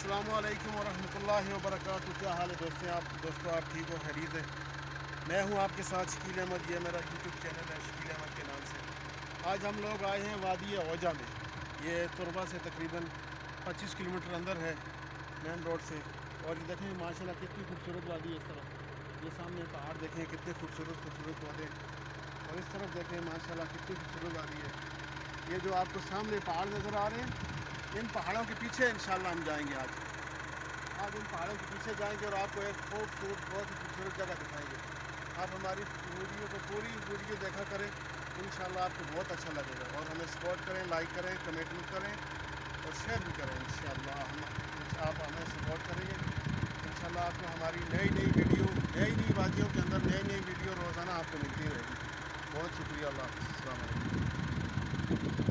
अस्सलाम वालेकुम वरहमतुल्लाहि वबरकातुहू। क्या हाल है दोस्तों आप ठीक हो, खैरियत है। मैं हूं आपके साथ शकील अहमद। ये मेरा यूट्यूब चैनल है शकील अहमद के नाम से। आज हम लोग आए हैं वादी औजा में। ये तुरबा से तकरीबन 25 किलोमीटर अंदर है मेन रोड से। और ये देखें माशाल्लाह कितनी खूबसूरत वादी है। इस तरफ ये सामने पहाड़ देखें कितने खूबसूरत पौधे, और इस तरफ देखें माशाल्लाह कितनी खूबसूरत वादी है। ये जो आपको सामने पहाड़ नज़र आ रहे हैं, इन पहाड़ों के पीछे इंशाल्लाह हम जाएंगे। आज इन पहाड़ों के पीछे जाएंगे और आपको एक बहुत ही खूबसूरत जगह दिखाएंगे। आप हमारी वीडियो को पूरी वीडियो देखा करें, इंशाल्लाह आपको बहुत अच्छा लगेगा। और हमें सपोर्ट करें, लाइक करें, कमेंट भी करें और शेयर भी करें। इंशाल्लाह आप हमें सपोर्ट करेंगे, इंशाल्लाह आपको हमारी नई वीडियो, नई वादियों के अंदर नई वीडियो रोज़ाना आपको मिलती रहेगी। बहुत शुक्रिया। अल्लाह हाफ़िज़। अस्सलाम वालेकुम।